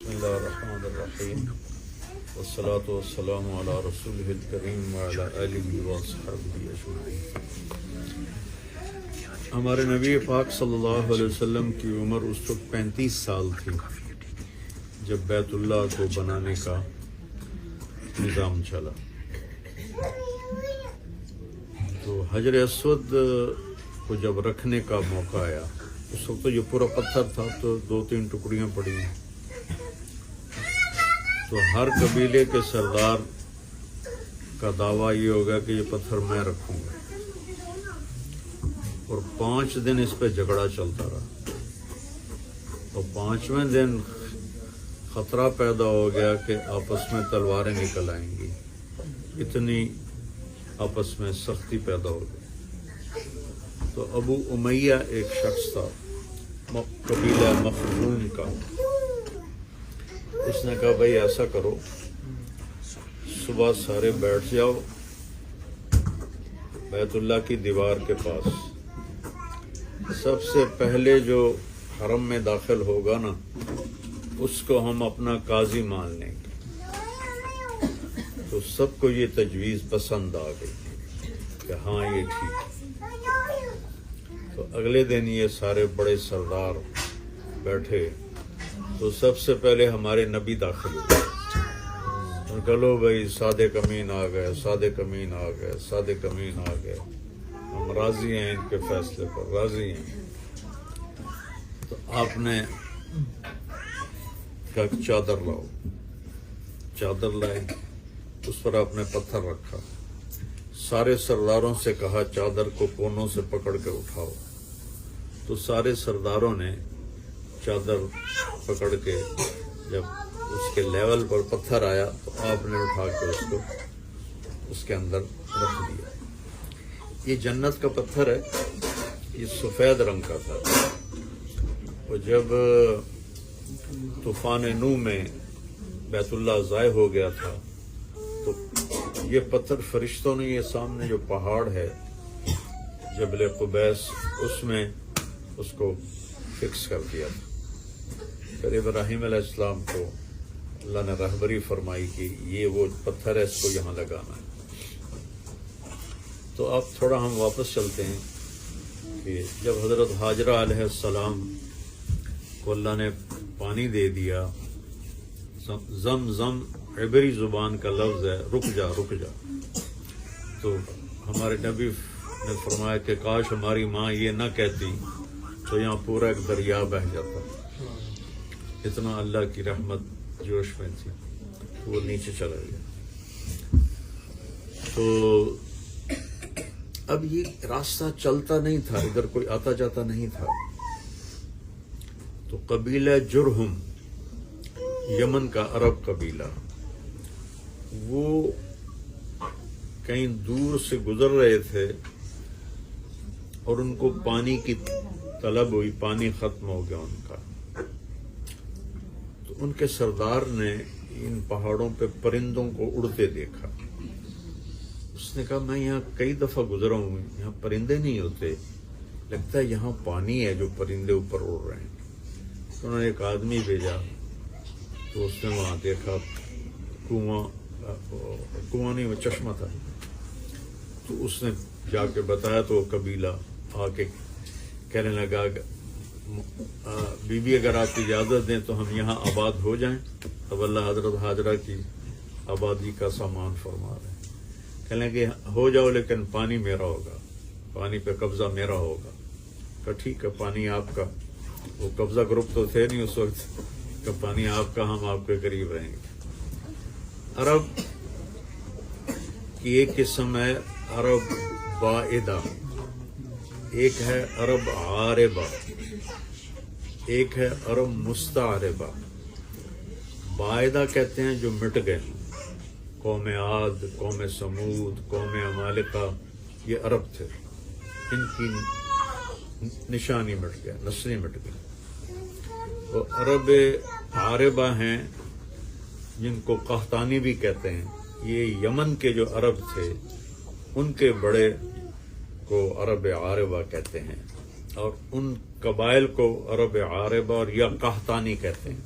بسم اللہ الرحمن الرحیم والصلاة والسلام علی رسولہ الکریم وعلی آلہ واصحابہ اجمعین۔ ہمارے نبی پاک صلی اللہ علیہ وسلم کی عمر اس وقت 35 سال تھی جب بیت اللہ کو بنانے کا نظام چلا۔ تو حجر اسود کو جب رکھنے کا موقع آیا، اس وقت تو یہ پورا پتھر تھا، تو 2-3 ٹکڑیاں پڑی۔ تو ہر قبیلے کے سردار کا دعویٰ یہ ہوگا کہ یہ پتھر میں رکھوں گا، اور 5 دن اس پہ جھگڑا چلتا رہا۔ تو 5ویں دن خطرہ پیدا ہو گیا کہ آپس میں تلواریں نکل آئیں گی، اتنی آپس میں سختی پیدا ہو گئی۔ تو ابو امیہ ایک شخص تھا قبیلہ مخزوم کا، اس نے کہا بھائی ایسا کرو، صبح سارے بیٹھ جاؤ بیت اللہ کی دیوار کے پاس، سب سے پہلے جو حرم میں داخل ہوگا نا، اس کو ہم اپنا قاضی مان لیں گے۔ تو سب کو یہ تجویز پسند آ گئی کہ ہاں یہ ٹھیک ہے۔ تو اگلے دن یہ سارے بڑے سردار بیٹھے، تو سب سے پہلے ہمارے نبی داخل ہوئے۔ ان کا لو بھائی صادق امین آ گئے، صادق امین آ گئے، صادق امین آ گئے، ہم راضی ہیں ان کے فیصلے پر، راضی ہیں۔ تو آپ نے کہا چادر لاؤ، چادر لائے، اس پر آپ نے پتھر رکھا، سارے سرداروں سے کہا چادر کو کونوں سے پکڑ کے اٹھاؤ۔ تو سارے سرداروں نے چادر پکڑ کے جب اس کے لیول پر پتھر آیا تو آپ نے اٹھا کے اس کو اس کے اندر رکھ دیا۔ یہ جنت کا پتھر ہے، یہ سفید رنگ کا تھا۔ اور جب طوفان نوح میں بیت اللہ ضائع ہو گیا تھا، تو یہ پتھر فرشتوں نے یہ سامنے جو پہاڑ ہے جبل قبیس، اس میں اس کو فکس کر دیا تھا۔ پھر ابراہیم علیہ السلام کو اللہ نے رہبری فرمائی کہ یہ وہ پتھر ہے، اس کو یہاں لگانا ہے۔ تو اب تھوڑا ہم واپس چلتے ہیں کہ جب حضرت ہاجرہ علیہ السلام کو اللہ نے پانی دے دیا، زم زم عبری زبان کا لفظ ہے، رک جا رک جا، تو ہمارے نبی نے فرمایا کہ کاش ہماری ماں یہ نہ کہتی تو یہاں پورا ایک دریا بہہ جاتا۔ اتنا اللہ کی رحمت جوش میں تھی، وہ نیچے چلا گیا۔ تو اب یہ راستہ چلتا نہیں تھا، ادھر کوئی آتا جاتا نہیں تھا۔ تو قبیلہ جرہم، یمن کا عرب قبیلہ، وہ کہیں دور سے گزر رہے تھے اور ان کو پانی کی طلب ہوئی، پانی ختم ہو گیا ان کا۔ تو ان کے سردار نے ان پہاڑوں پہ پرندوں کو اڑتے دیکھا۔ اس نے کہا میں یہاں کئی دفعہ گزرا ہوں، یہاں پرندے نہیں ہوتے، لگتا ہے یہاں پانی ہے جو پرندے اوپر اڑ رہے ہیں۔ تو انہوں نے ایک آدمی بھیجا، تو اس نے وہاں دیکھا کنواں نہیں، وہ چشمہ تھا۔ تو اس نے جا کے بتایا، تو وہ قبیلہ آ کے کہنے لگا بی بی اگر آپ اجازت دیں تو ہم یہاں آباد ہو جائیں۔ اب اللہ حضرت ہاجرہ کی آبادی کا سامان فرما رہے ہیں۔ کہنے لگے ہو جاؤ، لیکن پانی میرا ہوگا، پانی پہ قبضہ میرا ہوگا۔ کہ ٹھیک ہے، پانی آپ کا۔ وہ قبضہ گروپ تو تھے نہیں اس وقت کہ پانی آپ کا، ہم آپ کے قریب رہیں گے۔ عرب کی ایک قسم ہے عرب بائدہ، ایک ہے عرب عاربہ، ایک ہے عرب مستعربہ۔ بائدہ کہتے ہیں جو مٹ گئے، قوم عاد، قوم سمود، قوم عمالقہ، یہ عرب تھے، ان کی نشانی مٹ گیا، نسلیں مٹ گئی۔ وہ عرب عاربہ ہیں جن کو قحطانی بھی کہتے ہیں، یہ یمن کے جو عرب تھے ان کے بڑے کو عرب عاربہ کہتے ہیں، اور ان قبائل کو عرب عاربہ اور یا قحطانی کہتے ہیں۔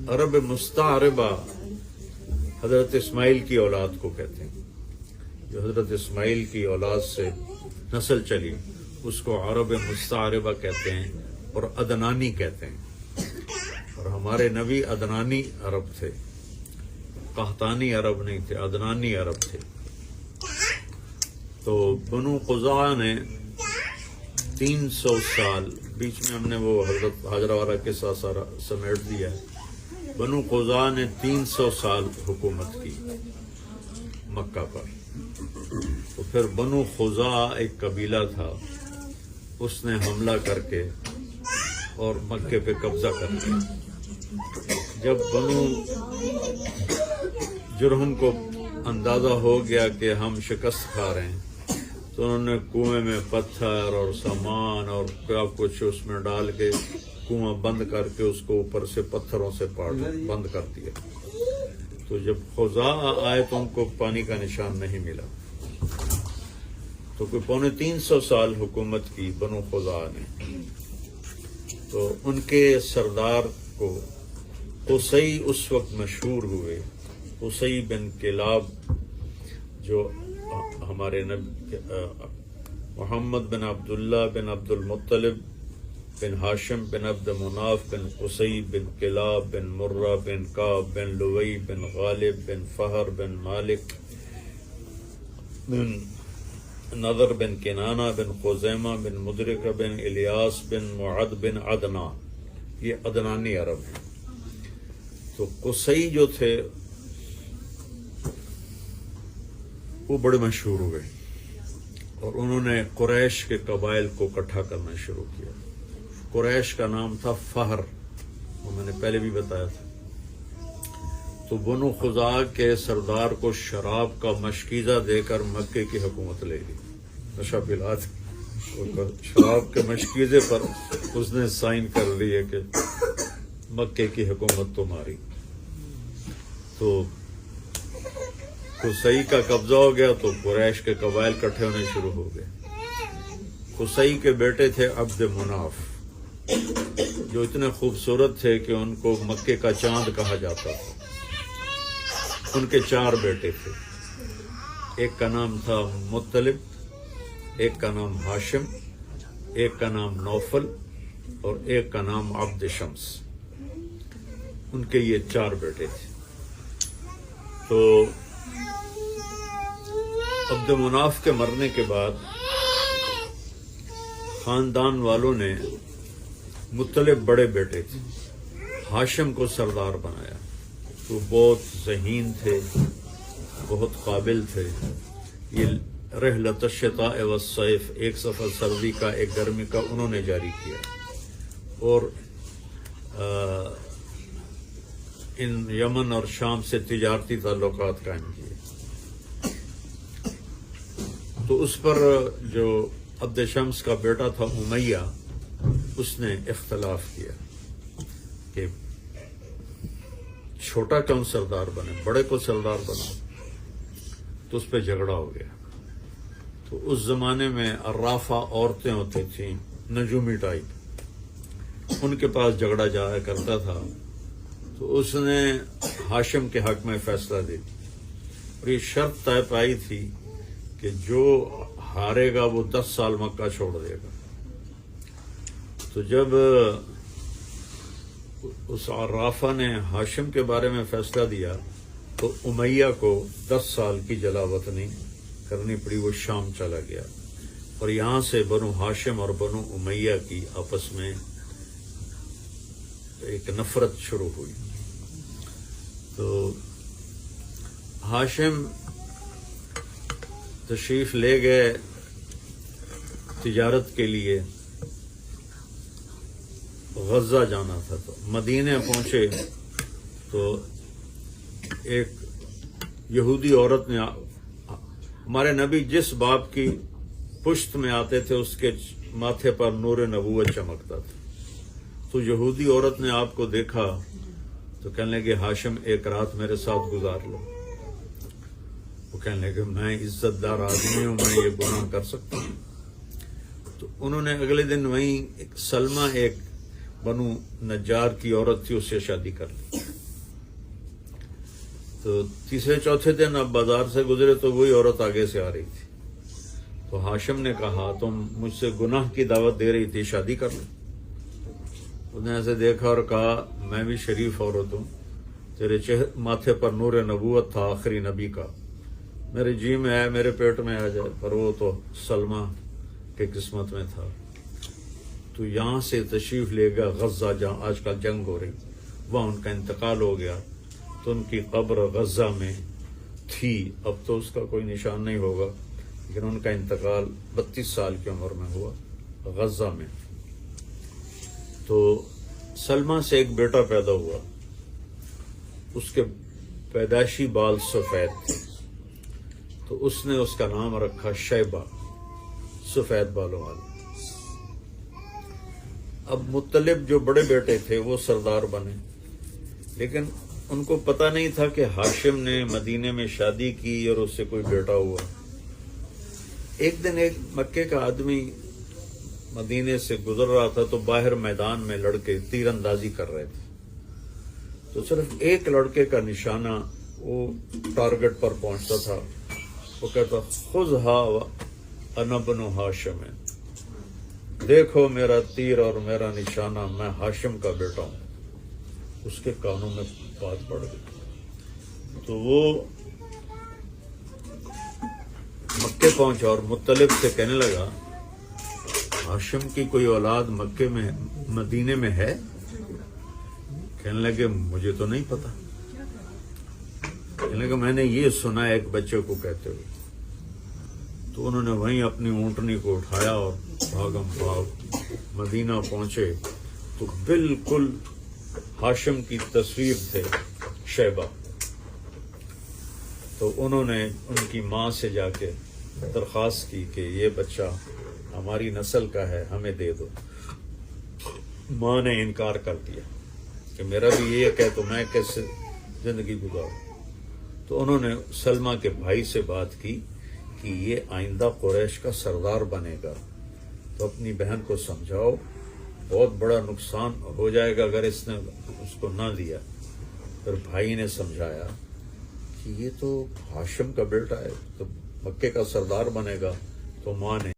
عرب مستعربہ حضرت اسماعیل کی اولاد کو کہتے ہیں. جو حضرت اسماعیل کی اولاد سے نسل چلی اس کو عرب مستعربہ کہتے ہیں اور عدنانی کہتے ہیں. اور ہمارے نبی عدنانی عرب تھے، قحطانی عرب نہیں تھے، عدنانی عرب تھے. تو بنو قزاع نے 300 سال، بیچ میں ہم نے وہ حضرت حاجرہ والا کے ساتھ سارا سمیٹ دیا ہے. بنو قزاع نے 300 سال حکومت کی مکہ پر. تو پھر بنو خزاع ایک قبیلہ تھا، اس نے حملہ کر کے اور مکے پہ قبضہ کر لیا. جب بنو جرہم کو اندازہ ہو گیا کہ ہم شکست کھا رہے ہیں تو انہوں نے کنویں میں پتھر اور سامان اور کیا کچھ اس میں ڈال کے کنواں بند کر کے اس کو اوپر سے پتھروں سے بند کر دیا. تو جب خزاع آئے تو ان کو پانی کا نشان نہیں ملا. تو کوئی 350 سال حکومت کی بنو خزاع نے. تو ان کے سردار کو قصی اس وقت مشہور ہوئے. قصی بن کلاب جو ہمارے نبی محمد بن عبداللہ بن عبد المطلب بن ہاشم بن عبد مناف بن قصی بن کلاب بن مرہ بن کعب بن لوئی بن غالب بن فہر بن مالک بن نضر بن کنانہ بن خزیمہ بن مدرکہ بن الیاس بن معد بن عدنان، یہ عدنانی عرب ہیں. تو قصی جو تھے وہ بڑے مشہور ہوئے اور انہوں نے قریش کے قبائل کو اکٹھا کرنا شروع کیا. قریش کا نام تھا فہر، وہ میں نے پہلے بھی بتایا تھا. تو بنو خزاع کے سردار کو شراب کا مشکیزہ دے کر مکے کی حکومت لے لی. نشہ پلا تھا، شراب کے مشکیزے پر اس نے سائن کر لیے کہ مکے کی حکومت تمہاری. تو قصی کا قبضہ ہو گیا تو قریش کے قبائل اکٹھے ہونے شروع ہو گئے. قصی کے بیٹے تھے عبد مناف جو اتنے خوبصورت تھے کہ ان کو مکے کا چاند کہا جاتا تھا. ان کے 4 بیٹے تھے. ایک کا نام تھا مطلب، ایک کا نام ہاشم، ایک کا نام نوفل اور ایک کا نام عبد شمس. ان کے یہ 4 بیٹے تھے. تو عبد مناف کے مرنے کے بعد خاندان والوں نے مطلب بڑے بیٹے تھے ہاشم کو سردار بنایا. تو بہت ذہین تھے، بہت قابل تھے. یہ رحلۃ الشتاء والصیف، ایک سفر سردی کا ایک گرمی کا انہوں نے جاری کیا اور ان یمن اور شام سے تجارتی تعلقات قائم کیے. تو اس پر جو عبد شمس کا بیٹا تھا امیہ، اس نے اختلاف کیا کہ چھوٹا کون سردار بنے، بڑے کو سردار بنا. تو اس پہ جھگڑا ہو گیا. تو اس زمانے میں عرافہ عورتیں ہوتی تھیں نجومی ٹائپ، ان کے پاس جھگڑا جایا کرتا تھا. تو اس نے ہاشم کے حق میں فیصلہ دے دیا اور یہ شرط طے پائی تھی کہ جو ہارے گا وہ 10 سال مکہ چھوڑ دے گا. تو جب اس عرافہ نے ہاشم کے بارے میں فیصلہ دیا تو امیہ کو 10 سال کی جلاوطنی کرنی پڑی. وہ شام چلا گیا اور یہاں سے بنو ہاشم اور بنو امیہ کی آپس میں ایک نفرت شروع ہوئی. تو ہاشم تشریف لے گئے تجارت کے لیے، غزہ جانا تھا. تو مدینے پہنچے تو ایک یہودی عورت نے، ہمارے نبی جس باپ کی پشت میں آتے تھے اس کے ماتھے پر نور نبوت چمکتا تھا. تو یہودی عورت نے آپ کو دیکھا تو کہنے لگے ہاشم ایک رات میرے ساتھ گزار لو. وہ کہنے لگے میں عزت دار آدمی ہوں، میں یہ گناہ کر سکتا ہوں. تو انہوں نے اگلے دن وہیں سلمہ ایک بنو نجار کی عورت تھی، اس سے شادی کر لی. تو تیسرے چوتھے دن اب بازار سے گزرے تو وہی عورت آگے سے آ رہی تھی. تو ہاشم نے کہا تم مجھ سے گناہ کی دعوت دے رہی تھی, شادی کر لو. اس نے ایسے دیکھا اور کہا میں بھی شریف عورت ہوں, تیرے ماتھے پر نور نبوت تھا آخری نبی کا, میرے جی میں آئے میرے پیٹ میں آ جائے, پر وہ تو سلمہ کے قسمت میں تھا. تو یہاں سے تشریف لے گیا غزہ جہاں آج کل جنگ ہو رہی, وہاں ان کا انتقال ہو گیا. تو ان کی قبر غزہ میں تھی, اب تو اس کا کوئی نشان نہیں ہوگا, لیکن ان کا انتقال 32 سال کی عمر میں ہوا غزہ میں. تو سلمہ سے ایک بیٹا پیدا ہوا, اس کے پیدائشی بال سفید تھے, تو اس نے اس کا نام رکھا شیبہ, سفید بالوں والا. اب مطلب جو بڑے بیٹے تھے وہ سردار بنے, لیکن ان کو پتہ نہیں تھا کہ ہاشم نے مدینے میں شادی کی اور اس سے کوئی بیٹا ہوا. ایک دن ایک مکے کا آدمی مدینے سے گزر رہا تھا, تو باہر میدان میں لڑکے تیر اندازی کر رہے تھے. تو صرف ایک لڑکے کا نشانہ وہ ٹارگٹ پر پہنچتا تھا, وہ کہتا خذھا انا بن ہاشم, دیکھو میرا تیر اور میرا نشانہ, میں ہاشم کا بیٹا ہوں. اس کے کانوں میں بات پڑ گئی. تو وہ مکے پہنچا اور مطلب سے کہنے لگا ہاشم کی کوئی اولاد مکے میں مدینے میں ہے؟ کہنے لگے مجھے تو نہیں پتا. کہنے لگا میں نے یہ سنا ایک بچے کو کہتے ہوئے. تو انہوں نے وہیں اپنی اونٹنی کو اٹھایا اور بھاگم بھاگ مدینہ پہنچے, تو بالکل ہاشم کی تصویر تھے شیبہ. تو انہوں نے ان کی ماں سے جا کے درخواست کی کہ یہ بچہ ہماری نسل کا ہے, ہمیں دے دو. ماں نے انکار کر دیا کہ میرا بھی یہ ہے تو میں کیسے زندگی گزاروں. تو انہوں نے سلمہ کے بھائی سے بات کی کہ یہ آئندہ قریش کا سردار بنے گا, تو اپنی بہن کو سمجھاؤ, بہت بڑا نقصان ہو جائے گا اگر اس نے اس کو نہ دیا. پھر بھائی نے سمجھایا کہ یہ تو ہاشم کا بیٹا ہے, تو مکے کا سردار بنے گا. تو ماں نے